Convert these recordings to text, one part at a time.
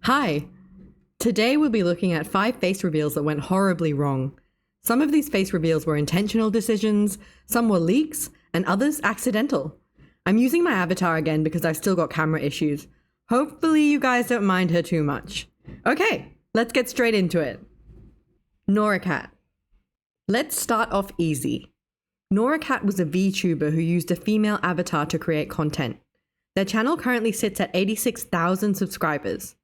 Hi! Today we'll be looking at 5 face reveals that went horribly wrong. Some of these face reveals were intentional decisions, some were leaks, and others accidental. I'm using my avatar again because I've still got camera issues. Hopefully you guys don't mind her too much. Okay, let's get straight into it. Nora Cat. Let's start off easy. Nora Cat was a VTuber who used a female avatar to create content. Their channel currently sits at 86,000 subscribers.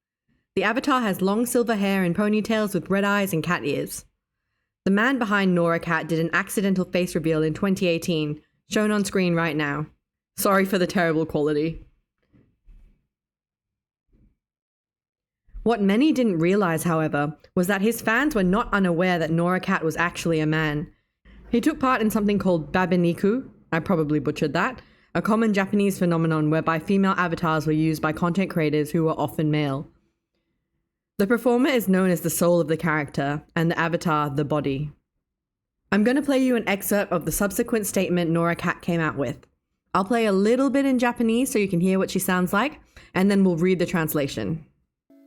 The avatar has long silver hair and ponytails with red eyes and cat ears. The man behind Nora Cat did an accidental face reveal in 2018, shown on screen right now. Sorry for the terrible quality. What many didn't realize, however, was that his fans were not unaware that Nora Cat was actually a man. He took part in something called babiniku, I probably butchered that, a common Japanese phenomenon whereby female avatars were used by content creators who were often male. The performer is known as the soul of the character, and the avatar the body. I'm going to play you an excerpt of the subsequent statement Nora Cat came out with. I'll play a little bit in Japanese so you can hear what she sounds like, and then we'll read the translation.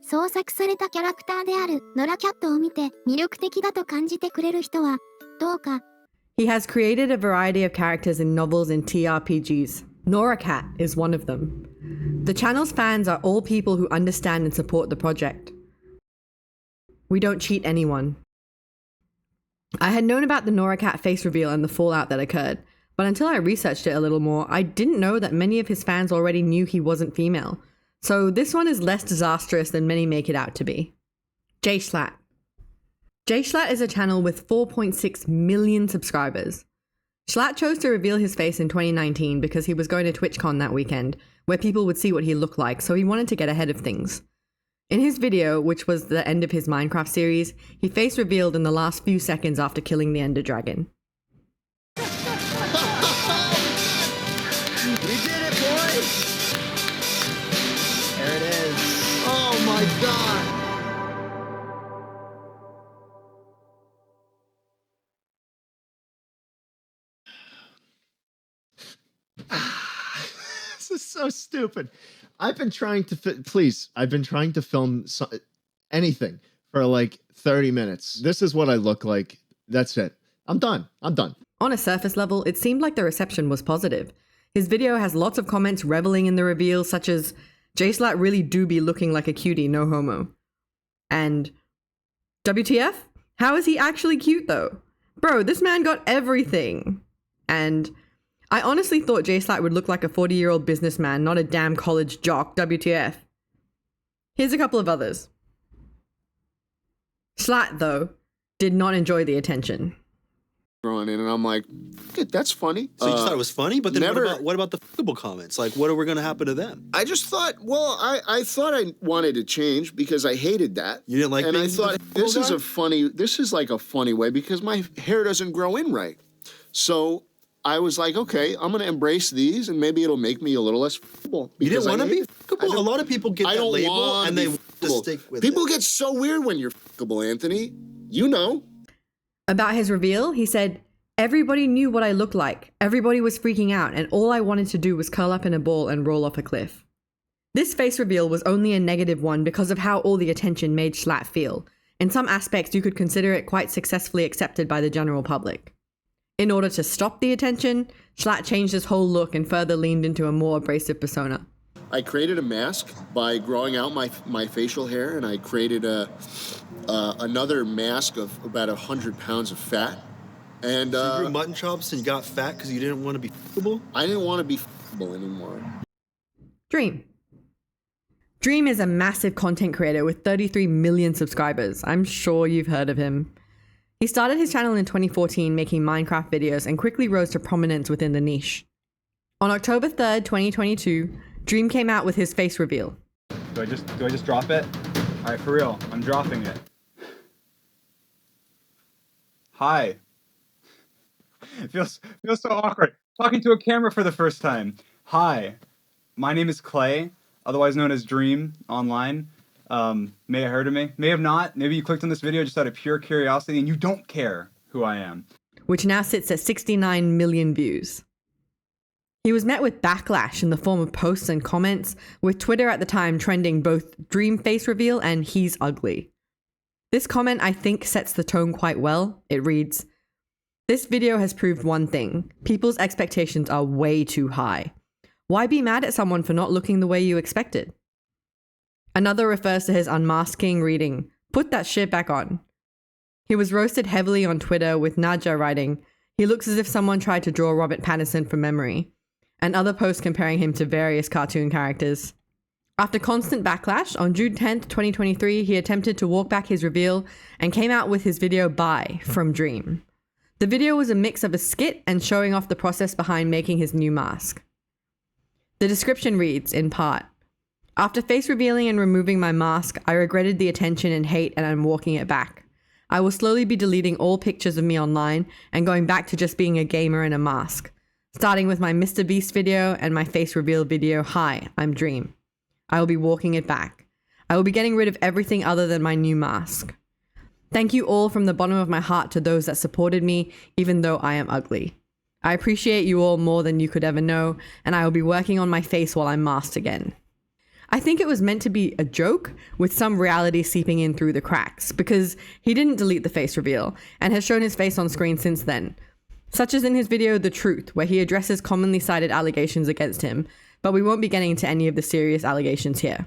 創作されたキャラクターであるノラキャットを見て魅力的だと感じてくれる人はどうか He has created a variety of characters in novels and TRPGs. Nora Cat is one of them. The channel's fans are all people who understand and support the project. We don't cheat anyone. I had known about the Nora Cat face reveal and the fallout that occurred, but until I researched it a little more, I didn't know that many of his fans already knew he wasn't female. So this one is less disastrous than many make it out to be. JSchlatt. JSchlatt is a channel with 4.6 million subscribers. Schlatt chose to reveal his face in 2019 because he was going to TwitchCon that weekend, where people would see what he looked like, so he wanted to get ahead of things. In his video, which was the end of his Minecraft series, he face revealed in the last few seconds after killing the Ender Dragon. We did it, boys! There it is. Oh my god! This is so stupid. I've been trying to film anything for like 30 minutes. This is what I look like. That's it. I'm done. On a surface level, it seemed like the reception was positive. His video has lots of comments reveling in the reveal, such as, JSchlatt really do be looking like a cutie, no homo. And, WTF? How is he actually cute though? Bro, this man got everything. And, I honestly thought JSchlatt would look like a 40-year-old businessman, not a damn college jock, WTF. Here's a couple of others. Schlatt, though, did not enjoy the attention. Throwing in, and I'm like, that's funny. So you just thought it was funny? But then never, what about the fuckable comments? Like, what are going to happen to them? I just thought, well, I thought I wanted to change because I hated that. You didn't like and being I thought, this is like a funny way because my hair doesn't grow in right. So I was like, okay, I'm going to embrace these and maybe it'll make me a little less fuckable. You didn't want to be fuckable? A lot of people get that label and they just stick with it. People get so weird when you're fuckable, Anthony. You know. About his reveal, he said, everybody knew what I looked like. Everybody was freaking out and all I wanted to do was curl up in a ball and roll off a cliff. This face reveal was only a negative one because of how all the attention made Schlatt feel. In some aspects, you could consider it quite successfully accepted by the general public. In order to stop the attention, Schlatt changed his whole look and further leaned into a more abrasive persona. I created a mask by growing out my facial hair, and I created another mask of about 100 pounds of fat. And so you grew mutton chops and you got fat because you didn't want to be fuckable? I didn't want to be fuckable anymore. Dream. Dream is a massive content creator with 33 million subscribers. I'm sure you've heard of him. He started his channel in 2014 making Minecraft videos and quickly rose to prominence within the niche. On October 3rd, 2022, Dream came out with his face reveal. Do I just drop it? All right, for real, I'm dropping it. Hi. It feels so awkward talking to a camera for the first time. Hi, my name is Clay, otherwise known as Dream online. May have heard of me, may have not. Maybe you clicked on this video just out of pure curiosity and you don't care who I am. Which now sits at 69 million views. He was met with backlash in the form of posts and comments, with Twitter at the time trending both dream face reveal and he's ugly. This comment, I think, sets the tone quite well. It reads, "This video has proved one thing. People's expectations are way too high. Why be mad at someone for not looking the way you expected?" Another refers to his unmasking, reading, "Put that shit back on." He was roasted heavily on Twitter, with Nadja writing, "He looks as if someone tried to draw Robert Pattinson from memory," and other posts comparing him to various cartoon characters. After constant backlash, on June 10th, 2023, he attempted to walk back his reveal and came out with his video Bye from Dream. The video was a mix of a skit and showing off the process behind making his new mask. The description reads, in part, "After face revealing and removing my mask, I regretted the attention and hate and I'm walking it back. I will slowly be deleting all pictures of me online and going back to just being a gamer in a mask. Starting with my Mr. Beast video and my face reveal video, Hi, I'm Dream. I will be walking it back. I will be getting rid of everything other than my new mask. Thank you all from the bottom of my heart to those that supported me, even though I am ugly. I appreciate you all more than you could ever know, and I will be working on my face while I'm masked again." I think it was meant to be a joke, with some reality seeping in through the cracks, because he didn't delete the face reveal and has shown his face on screen since then, such as in his video The Truth, where he addresses commonly cited allegations against him, but we won't be getting into any of the serious allegations here.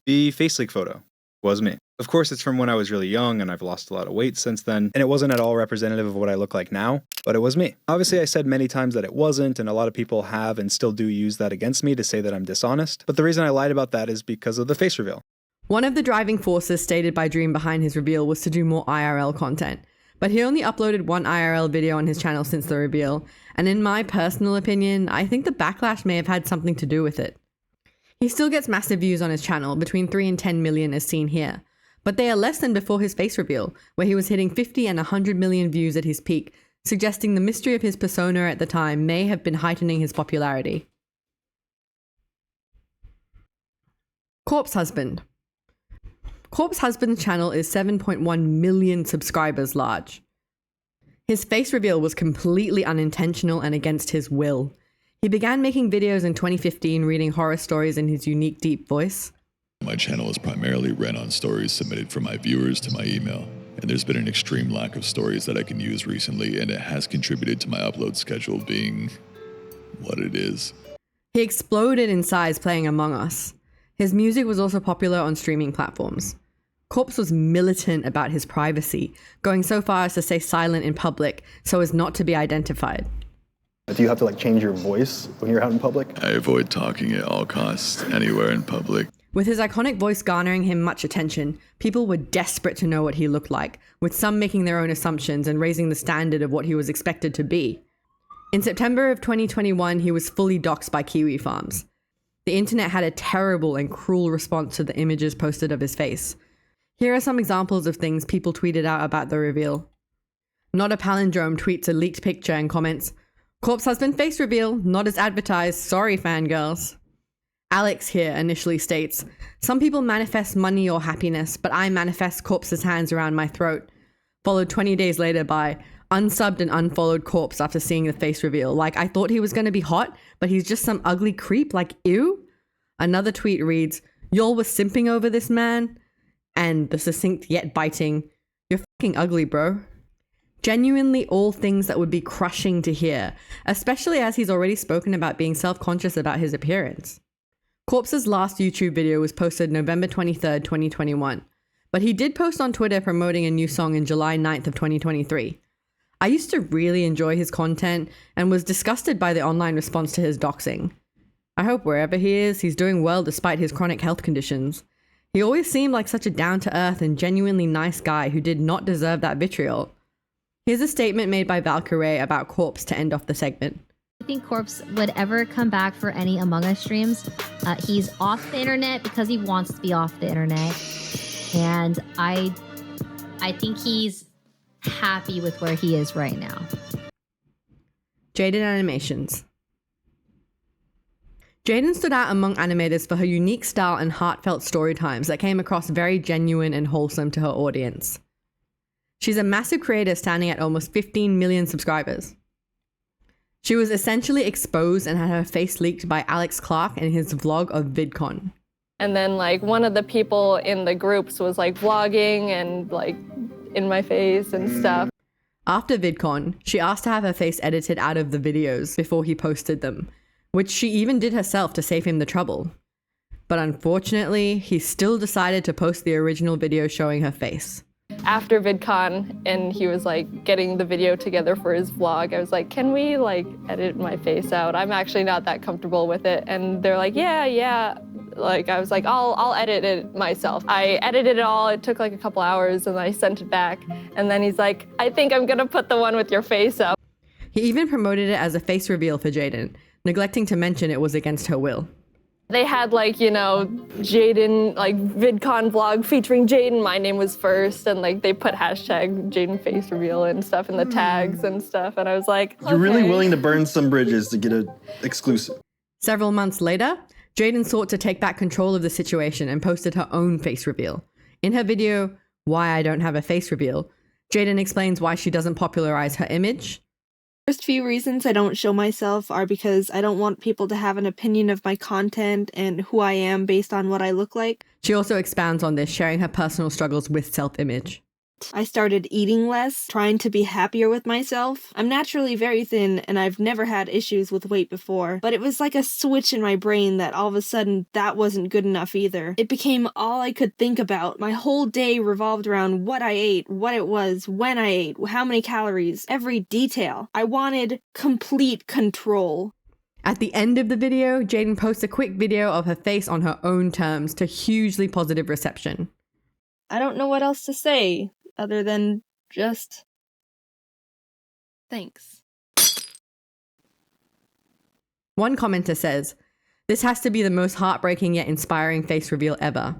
The face leak photo was me. Of course, it's from when I was really young and I've lost a lot of weight since then, and it wasn't at all representative of what I look like now, but it was me. Obviously, I said many times that it wasn't, and a lot of people have and still do use that against me to say that I'm dishonest, but the reason I lied about that is because of the face reveal. One of the driving forces stated by Dream behind his reveal was to do more IRL content, but he only uploaded one IRL video on his channel since the reveal, and in my personal opinion, I think the backlash may have had something to do with it. He still gets massive views on his channel, between 3 and 10 million as seen here, but they are less than before his face reveal, where he was hitting 50 and 100 million views at his peak, suggesting the mystery of his persona at the time may have been heightening his popularity. Corpse Husband. Corpse Husband's channel is 7.1 million subscribers large. His face reveal was completely unintentional and against his will. He began making videos in 2015, reading horror stories in his unique deep voice. My channel is primarily ran on stories submitted from my viewers to my email, and there's been an extreme lack of stories that I can use recently, and it has contributed to my upload schedule being what it is. He exploded in size playing Among Us. His music was also popular on streaming platforms. Corpse was militant about his privacy, going so far as to stay silent in public so as not to be identified. Do you have to change your voice when you're out in public? I avoid talking at all costs anywhere in public. With his iconic voice garnering him much attention, people were desperate to know what he looked like, with some making their own assumptions and raising the standard of what he was expected to be. In September of 2021, he was fully doxxed by Kiwi Farms. The internet had a terrible and cruel response to the images posted of his face. Here are some examples of things people tweeted out about the reveal. Not a Palindrome tweets a leaked picture and comments, "Corpse Husband face reveal, not as advertised, sorry fangirls." Alex here initially states, "Some people manifest money or happiness, but I manifest Corpse's hands around my throat." Followed 20 days later by, "Unsubbed and unfollowed Corpse after seeing the face reveal. I thought he was going to be hot, but he's just some ugly creep, ew." Another tweet reads, "Y'all was simping over this man?" And the succinct yet biting, "You're fucking ugly, bro." Genuinely all things that would be crushing to hear, especially as he's already spoken about being self-conscious about his appearance. Corpse's last YouTube video was posted November 23rd, 2021, but he did post on Twitter promoting a new song in July 9th of 2023. I used to really enjoy his content and was disgusted by the online response to his doxing. I hope wherever he is, he's doing well despite his chronic health conditions. He always seemed like such a down-to-earth and genuinely nice guy who did not deserve that vitriol. Here's a statement made by Valkyrie about Corpse to end off the segment. I think Corpse would ever come back for any Among Us streams. He's off the internet because he wants to be off the internet. And I think he's happy with where he is right now. Jaiden Animations. Jaiden stood out among animators for her unique style and heartfelt story times that came across very genuine and wholesome to her audience. She's a massive creator standing at almost 15 million subscribers. She was essentially exposed and had her face leaked by Alex Clark in his vlog of VidCon. And then like one of the people in the groups was like vlogging and like in my face and stuff. After VidCon, she asked to have her face edited out of the videos before he posted them, which she even did herself to save him the trouble. But unfortunately, he still decided to post the original video showing her face. After VidCon, and he was like getting the video together for his vlog, I was like, can we like edit my face out? I'm actually not that comfortable with it. And they're like, yeah. Like I was like, I'll edit it myself. I edited it all. It took like a couple hours and I sent it back. And then he's like, I think I'm gonna put the one with your face up. He even promoted it as a face reveal for Jaiden, neglecting to mention it was against her will. They had like, you know, Jaiden, like VidCon vlog featuring Jaiden. My name was first, and like they put hashtag Jaiden face reveal and stuff in the tags and stuff. And I was like, You're really willing to burn some bridges to get an exclusive. Several months later, Jaiden sought to take back control of the situation and posted her own face reveal. In her video, Why I Don't Have a Face Reveal, Jaiden explains why she doesn't popularize her image. First few reasons I don't show myself are because I don't want people to have an opinion of my content and who I am based on what I look like. She also expands on this, sharing her personal struggles with self-image. I started eating less, trying to be happier with myself. I'm naturally very thin, and I've never had issues with weight before, but it was like a switch in my brain that all of a sudden that wasn't good enough either. It became all I could think about. My whole day revolved around what I ate, what it was, when I ate, how many calories, every detail. I wanted complete control. At the end of the video, Jaiden posts a quick video of her face on her own terms to hugely positive reception. I don't know what else to say. Other than just thanks. One commenter says, "This has to be the most heartbreaking yet inspiring face reveal ever."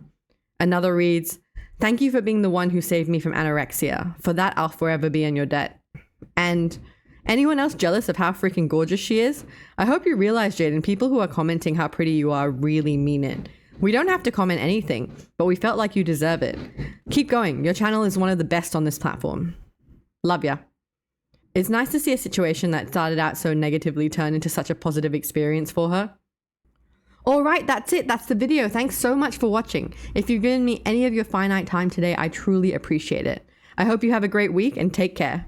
Another reads, "Thank you for being the one who saved me from anorexia. For that, I'll forever be in your debt." And anyone else jealous of how freaking gorgeous she is? I hope you realize, Jaiden, people who are commenting how pretty you are really mean it. We don't have to comment anything, but we felt like you deserve it. Keep going. Your channel is one of the best on this platform. Love ya. It's nice to see a situation that started out so negatively turn into such a positive experience for her. Alright, that's it. That's the video. Thanks so much for watching. If you've given me any of your finite time today, I truly appreciate it. I hope you have a great week and take care.